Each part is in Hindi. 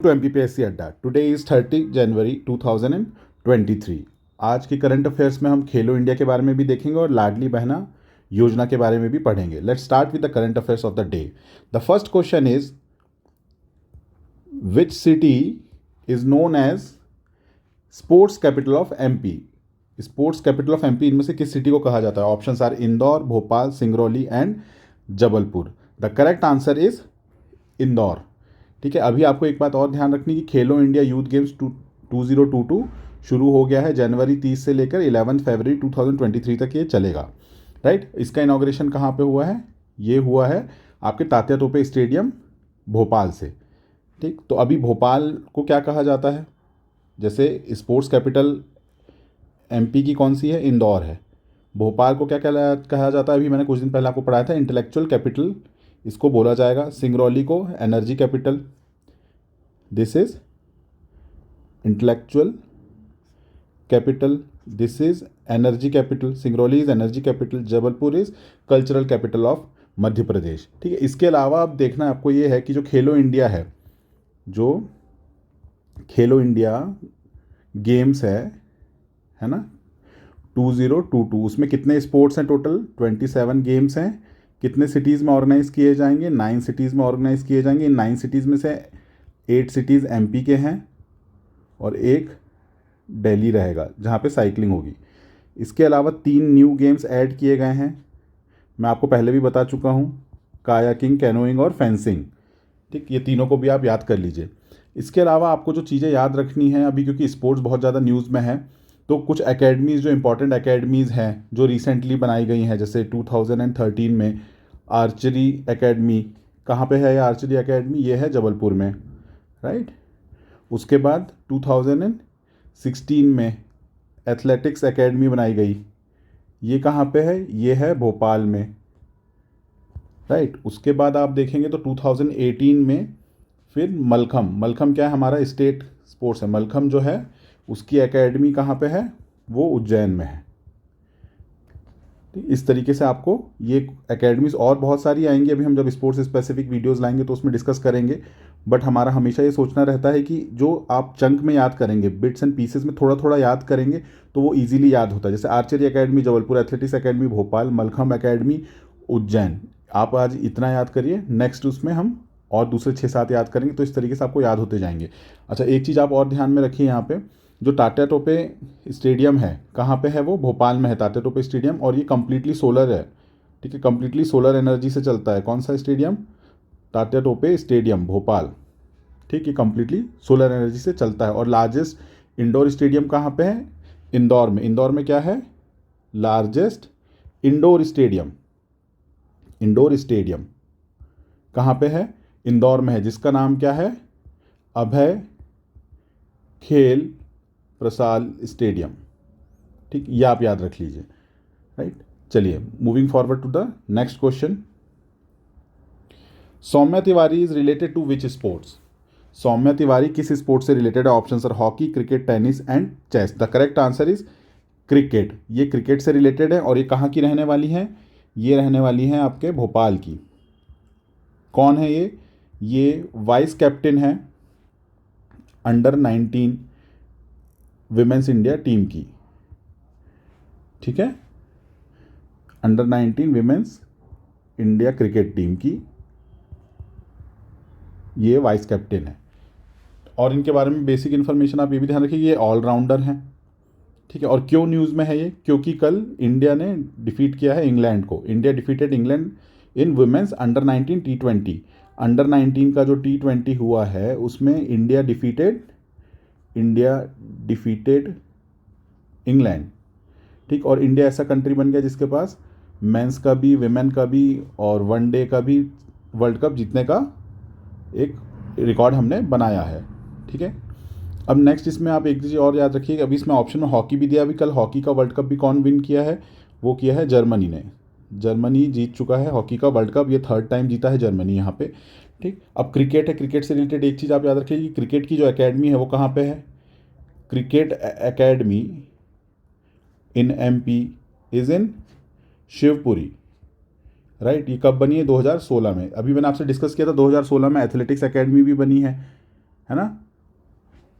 टू MPPSC अड्डा। टुडे इज़ 30 जनवरी 2023। आज की करंट अफेयर्स में हम खेलो इंडिया के बारे में भी देखेंगे और लाडली बहना योजना के बारे में भी पढ़ेंगे। Let's start with the current affairs of the day. The first question is which city is known as sports capital of MP। Sports capital of MP इनमें से किस सिटी को कहा जाता है? Options are Indore, Bhopal, Singrauli and Jabalpur. The correct answer is Indore. ठीक है, अभी आपको एक बात और ध्यान रखनी कि खेलो इंडिया यूथ गेम्स 2022 शुरू हो गया है। जनवरी 30 से लेकर 11 फरवरी 2023 तक ये चलेगा। राइट, इसका इनाग्रेशन कहाँ पे हुआ है? ये हुआ है आपके तात्या तोपे स्टेडियम भोपाल से। ठीक, तो अभी भोपाल को क्या कहा जाता है? जैसे स्पोर्ट्स कैपिटल MP की कौन सी है? इंदौर है। भोपाल को क्या कहा जाता है? अभी मैंने कुछ दिन पहले आपको पढ़ाया था, इंटेलेक्चुअल कैपिटल इसको बोला जाएगा। सिंगरौली को energy capital, this is intellectual capital, this is energy capital. Singrauli is energy capital, Jabalpur is cultural capital of Madhya Pradesh. ठीक है, इसके अलावा अब देखना आपको ये है कि जो खेलो इंडिया है, जो खेलो इंडिया गेम्स है ना 2022, उसमें कितने स्पोर्ट्स हैं? टोटल 27 गेम्स हैं। कितने सिटीज़ में ऑर्गेनाइज किए जाएंगे? 9 सिटीज़ में ऑर्गेनाइज किए जाएंगे। इन 9 सिटीज़ में से 8 सिटीज़ MP के हैं और एक दिल्ली रहेगा जहाँ पे साइकिलिंग होगी। इसके अलावा 3 न्यू गेम्स ऐड किए गए हैं, मैं आपको पहले भी बता चुका हूँ, कायाकिंग, कैनोइंग और फेंसिंग। ठीक, ये तीनों को भी आप याद कर लीजिए। इसके अलावा आपको जो चीज़ें याद रखनी है अभी, क्योंकि स्पोर्ट्स बहुत ज़्यादा न्यूज़ में है, तो कुछ एकेडमीज़ जो इंपॉर्टेंट एकेडमीज़ हैं जो रिसेंटली बनाई गई हैं, जैसे 2013 में आर्चरी एकेडमी। कहाँ पे है ये आर्चरी एकेडमी? ये है जबलपुर में। राइट, उसके बाद 2016 में एथलेटिक्स एकेडमी बनाई गई, ये कहाँ पे है? ये है भोपाल में। राइट, उसके बाद आप देखेंगे तो 2018 में फिर मलखम क्या है? हमारा स्टेट स्पोर्ट्स है। मलखम जो है उसकी एकेडमी कहाँ पे है? वो उज्जैन में है। इस तरीके से आपको ये एकेडमीज़ और बहुत सारी आएंगी, अभी हम जब स्पोर्ट्स स्पेसिफिक वीडियोस लाएंगे तो उसमें डिस्कस करेंगे। बट हमारा हमेशा ये सोचना रहता है कि जो आप चंक में याद करेंगे, बिट्स एंड पीसेस में थोड़ा थोड़ा याद करेंगे तो वो इजीली याद होता है। जैसे archery academy Jabalpur, athletics academy Bhopal, mallakhamb academy Ujjain. आप आज इतना याद करिए, नेक्स्ट उसमें हम और दूसरे 6-7 याद करेंगे, तो इस तरीके से आपको याद होते जाएंगे। अच्छा, एक चीज़ आप और ध्यान में रखिए, यहाँ पे जो तात्या टोपे स्टेडियम है, कहाँ पे है? वो भोपाल में है तात्या टोपे स्टेडियम, और ये कम्प्लीटली सोलर है। ठीक है, कम्प्लीटली सोलर एनर्जी से चलता है। कौन सा स्टेडियम? तात्या टोपे स्टेडियम भोपाल। ठीक है, कम्प्लीटली सोलर एनर्जी से चलता है। और लार्जेस्ट इंडोर स्टेडियम कहाँ पे है? इंदौर में। इंदौर में क्या है? Largest indoor stadium. Indoor stadium कहाँ पे है? इंदौर में है, जिसका नाम क्या है? अभय खेल प्रसाद स्टेडियम। ठीक, ये आप याद रख लीजिए। राइट, चलिए moving forward to the next question. Saumya Tiwari is related to which sports? Saumya Tiwari किस स्पोर्ट्स से रिलेटेड है? Option sir hockey, cricket, tennis and chess. The correct answer is cricket. ये क्रिकेट से रिलेटेड है। और ये कहाँ की रहने वाली हैं? ये रहने वाली हैं आपके भोपाल की। कौन है ये? ये वाइस कैप्टन है अंडर-19 विमेंस इंडिया टीम की। ठीक है, under-19 women's India cricket team की ये वाइस कैप्टन है। और इनके बारे में बेसिक इन्फॉर्मेशन आप ये भी ध्यान रखिए, ये ऑलराउंडर हैं। ठीक है, और क्यों न्यूज़ में है ये? क्योंकि कल इंडिया ने डिफीट किया है इंग्लैंड को। India defeated England in women's under-19 T20। Under-19 का जो T20 हुआ है उसमें इंडिया डिफीटेड इंग्लैंड। ठीक, और इंडिया ऐसा कंट्री बन गया जिसके पास मेंस का भी, विमेन का भी और वनडे का भी वर्ल्ड कप जीतने का एक रिकॉर्ड हमने बनाया है। ठीक है, अब नेक्स्ट इसमें आप एक चीज़ और याद रखिए, अभी इसमें ऑप्शन में हॉकी भी दिया। अभी कल हॉकी का वर्ल्ड कप भी कौन विन किया है? वो किया है जर्मनी ने। जर्मनी जीत चुका है हॉकी का वर्ल्ड कप, ये 3rd टाइम जीता है जर्मनी यहाँ पे। ठीक, अब क्रिकेट है। क्रिकेट से रिलेटेड एक चीज़ आप याद रखिए कि क्रिकेट की जो एकेडमी है वो कहाँ पे है? Cricket academy in MP is in Shivpuri. Right, ये कब बनी है? 2016 में। अभी मैंने आपसे डिस्कस किया था 2016 में एथलेटिक्स एकेडमी भी बनी है। है ना।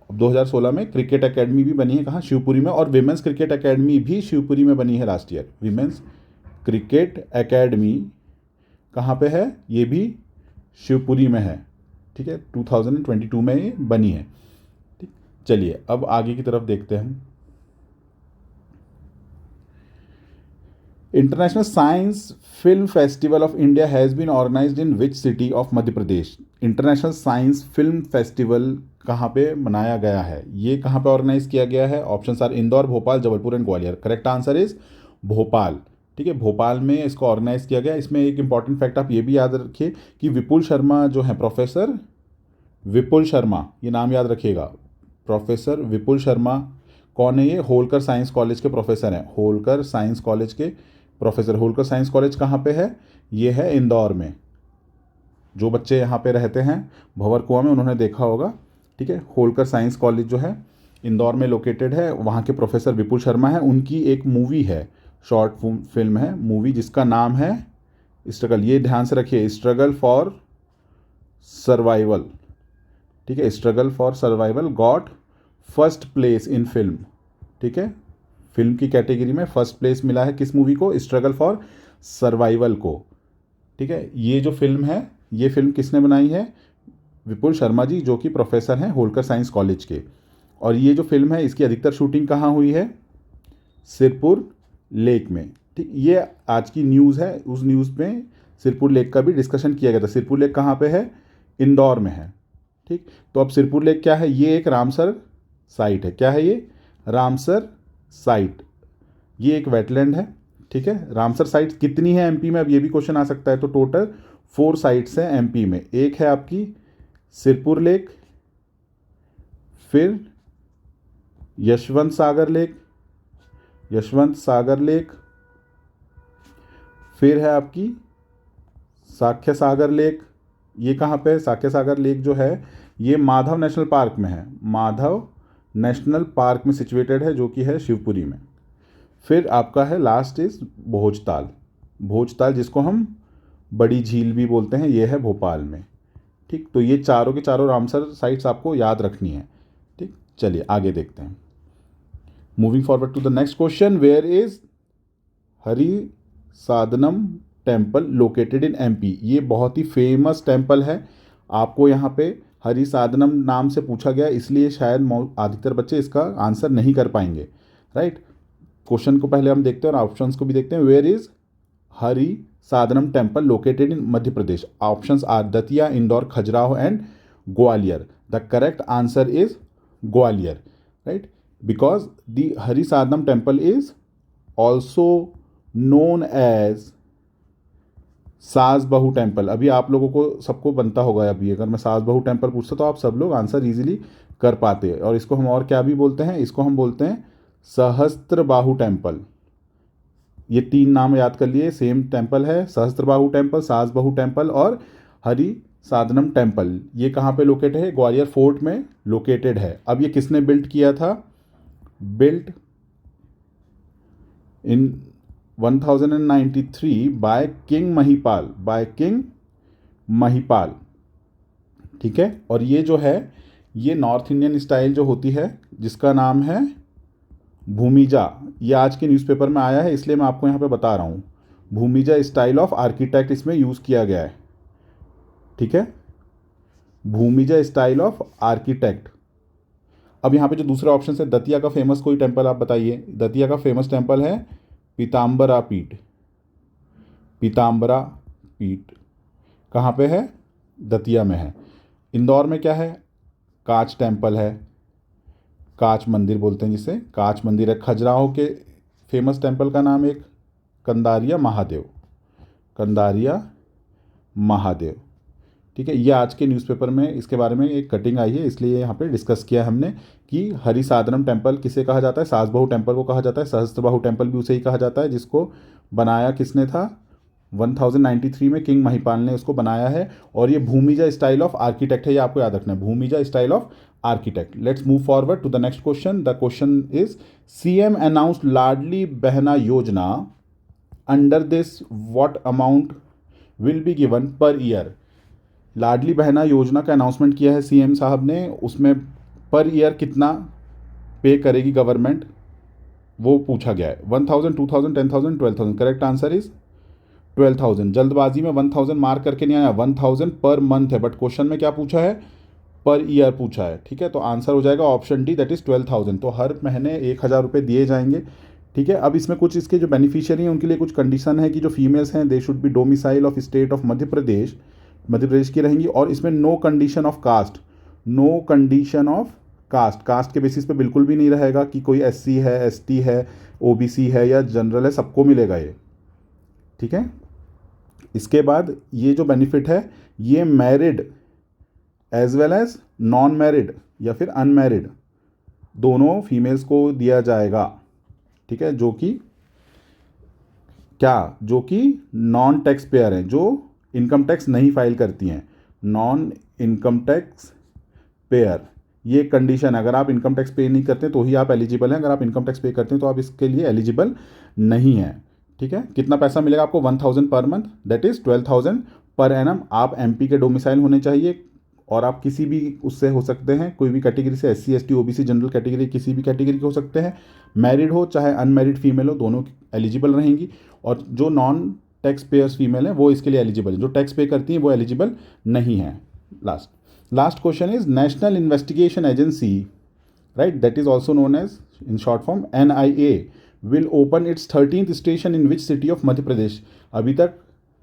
अब 2016 में क्रिकेट एकेडमी भी बनी है कहाँ, शिवपुरी में, और विमेंस क्रिकेट एकेडमी भी शिवपुरी में बनी है last year. Women's cricket academy कहाँ पे है, ये भी शिवपुरी में है, ठीक है, 2022 में ये बनी है। ठीक, चलिए अब आगे की तरफ देखते हैं। International science film festival of India has been organized in which city of Madhya Pradesh. International science film festival कहाँ पे मनाया गया है, ये कहाँ पे ऑर्गेनाइज किया गया है। Option are Indore, Bhopal, Jabalpur and Gwalior. Correct answer is Bhopal. ठीक है, भोपाल में इसको ऑर्गेनाइज किया गया। इसमें एक इंपॉर्टेंट फैक्ट आप ये भी याद रखिए कि विपुल शर्मा जो है, प्रोफेसर विपुल शर्मा, ये नाम याद रखिएगा, प्रोफेसर विपुल शर्मा कौन है, ये होलकर साइंस कॉलेज के प्रोफेसर हैं। होलकर साइंस कॉलेज के प्रोफेसर। होलकर साइंस कॉलेज कहाँ पे है, ये है इंदौर में। जो बच्चे यहाँ पे रहते हैं भंवर कुआं में, उन्होंने देखा होगा। ठीक है, होलकर साइंस कॉलेज जो है इंदौर में लोकेटेड है, वहाँ के प्रोफेसर विपुल शर्मा है। उनकी एक मूवी है, शॉर्ट फिल्म है मूवी, जिसका नाम है स्ट्रगल। ये ध्यान से रखिए, स्ट्रगल फॉर सर्वाइवल। ठीक है, struggle for survival got first place in film. ठीक है, फिल्म की कैटेगरी में फर्स्ट प्लेस मिला है किस मूवी को, स्ट्रगल फॉर सर्वाइवल को। ठीक है, ये जो फिल्म है, ये फिल्म किसने बनाई है, विपुल शर्मा जी, जो कि प्रोफेसर हैं होलकर साइंस कॉलेज के। और ये जो फिल्म है, इसकी अधिकतर शूटिंग कहाँ हुई है, सिरपुर लेक में। ठीक, ये आज की न्यूज़ है। उस न्यूज़ में सिरपुर लेक का भी डिस्कशन किया गया था। सिरपुर लेक कहाँ पे है, इंदौर में है। ठीक, तो अब सिरपुर लेक क्या है, ये एक रामसर साइट है। क्या है ये, रामसर साइट। ये एक वेटलैंड है। ठीक है, रामसर साइट कितनी है एमपी में, अब ये भी क्वेश्चन आ सकता है। तो टोटल 4 साइट्स हैं एमपी में। एक है आपकी सिरपुर लेक, फिर यशवंत सागर लेक, यशवंत सागर लेक, फिर है आपकी साख्य सागर लेक। ये कहाँ पे है, साख्य सागर लेक जो है ये माधव नेशनल पार्क में है। माधव नेशनल पार्क में सिचुएटेड है, जो कि है शिवपुरी में। फिर आपका है लास्ट इज भोजताल। भोजताल जिसको हम बड़ी झील भी बोलते हैं, ये है भोपाल में। ठीक, तो ये चारों के चारों रामसर साइट्स आपको याद रखनी है। ठीक, चलिए आगे देखते हैं। Moving forward to the next question, where is Hari Sadanam temple located in MP. ये बहुत ही फेमस टेम्पल है। आपको यहाँ पे हरि साधनम नाम से पूछा गया, इसलिए शायद अधिकतर बच्चे इसका आंसर नहीं कर पाएंगे। राइट, क्वेश्चन को पहले हम देखते हैं और ऑप्शंस को भी देखते हैं। Where is Hari Sadanam temple located in Madhya Pradesh. Options are Datia, Indore, Khajuraho and Gwalior. The correct answer is Gwalior. Right, because the Hari Sadanam temple is also known as Saas Bahu temple. अभी आप लोगों को सबको बनता होगा, अभी अगर मैं सास बहू टेम्पल पूछता तो आप सब लोग आंसर इजीली कर पाते। और इसको हम और क्या भी बोलते हैं, इसको हम बोलते हैं सहस्त्र बाहु टेम्पल। ये 3 नाम याद कर लिए, सेम टेम्पल है। सहस्त्र बाहु टेम्पल, सास बहू टेम्पल और हरि साधनम टेम्पल। ये कहाँ पे लोकेटेड है, ग्वालियर फोर्ट में लोकेटेड है। अब ये किसने बिल्ड किया था, built in 1093 by king Mahipal, by king Mahipal. ठीक है, और ये जो है ये नॉर्थ इंडियन स्टाइल जो होती है, जिसका नाम है भूमिजा। ये आज के न्यूज़पेपर में आया है, इसलिए मैं आपको यहाँ पे बता रहा हूँ। भूमिजा स्टाइल ऑफ आर्किटेक्ट इसमें यूज़ किया गया है। ठीक है, भूमिजा स्टाइल ऑफ आर्किटेक्ट। अब यहाँ पे जो दूसरा ऑप्शन है, दतिया का फेमस कोई टेम्पल आप बताइए। दतिया का फेमस टेम्पल है पीताम्बरा पीठ। पीताम्बरा पीठ कहाँ पे है, दतिया में है। इंदौर में क्या है, कांच टेम्पल है, कांच मंदिर बोलते हैं जिसे, कांच मंदिर है। खजुराहो के फेमस टेम्पल का नाम एक कंदारिया महादेव, कंदारिया महादेव। ठीक है, ये आज के न्यूज़पेपर में इसके बारे में एक कटिंग आई है, इसलिए यहाँ पे डिस्कस किया हमने कि हरि साधनम टेम्पल किसे कहा जाता है, सास बहू टेम्पल को कहा जाता है। सहस्त्र बाहु टेम्पल भी उसे ही कहा जाता है, जिसको बनाया किसने था, 1093 में किंग महिपाल ने उसको बनाया है। और ये भूमिजा स्टाइल ऑफ आर्किटेक्ट है, ये आपको याद रखना है, Bhumija style of architect. Let's move forward to the next question. The question is CM announced Ladli Behna Yojana, under this what amount will be given per year. Ladli Behna Yojana का अनाउंसमेंट किया है सीएम साहब ने, उसमें पर ईयर कितना पे करेगी गवर्नमेंट, वो पूछा गया है। 1000, 2000, 10,000, 12,000। Correct answer is 12,000। जल्दबाजी में 1000 मार्क करके नहीं आया, 1000 पर मंथ है, बट क्वेश्चन में क्या पूछा है, पर ईयर पूछा है। ठीक है, तो आंसर हो जाएगा ऑप्शन डी, दैट इज 12,000। तो हर महीने 1,000 रुपये दिए जाएंगे। ठीक है, अब इसमें कुछ इसके जो बेनिफिशियरी हैं उनके लिए कुछ कंडीशन है कि जो फीमेल्स हैं they should be domicile of state of Madhya Pradesh की रहेंगी। और इसमें no condition of caste, no condition of caste के बेसिस पे बिल्कुल भी नहीं रहेगा कि कोई एससी है, एसटी है, ओबीसी है या जनरल है, सबको मिलेगा ये। ठीक है, इसके बाद ये जो बेनिफिट है ये married as well as non married या फिर अनमैरिड दोनों फीमेल्स को दिया जाएगा। ठीक है, जो कि नॉन टैक्स पेयर हैं, जो इनकम टैक्स नहीं फाइल करती हैं, नॉन इनकम टैक्स पेयर, ये कंडीशन है। अगर आप इनकम टैक्स पे नहीं करते तो ही आप एलिजिबल हैं, अगर आप इनकम टैक्स पे करते हैं तो आप इसके लिए एलिजिबल नहीं हैं। ठीक है, कितना पैसा मिलेगा आपको, 1000 per month, that is 12,000 per annum. आप एमपी के डोमिसाइल होने चाहिए और आप किसी भी उससे हो सकते हैं, कोई भी कैटेगरी से, SC, ST, OBC, general category, किसी भी कैटेगरी के हो सकते हैं। मैरिड हो चाहे अनमैरिड फीमेल हो, दोनों एलिजिबल रहेंगी। और जो नॉन टैक्स पेयर्स फीमेल हैं वो इसके लिए एलिजिबल है, जो टैक्स पे करती हैं वो एलिजिबल नहीं है। Last question is National Investigation Agency, right, that is also known as in short form NIA, will open its 13th station in which city of Madhya Pradesh. अभी तक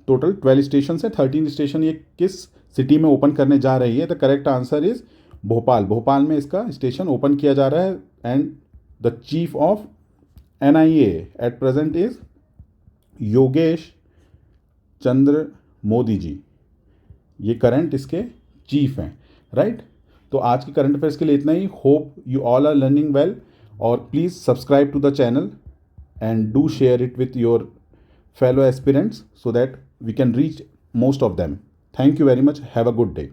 टोटल 12 स्टेशन है, 13th स्टेशन ये किस सिटी में ओपन करने जा रही है? The correct answer is Bhopal में इसका स्टेशन ओपन किया जा रहा है। And the chief of NIA at present is Yogesh Chandra Modi ji, ये करंट इसके चीफ हैं, राइट। तो आज के करंट अफेयर्स के लिए इतना ही। Hope you all are learning well, और please subscribe to the channel and do share it with your fellow aspirants so that we can reach most of them. Thank you very much. Have a good day.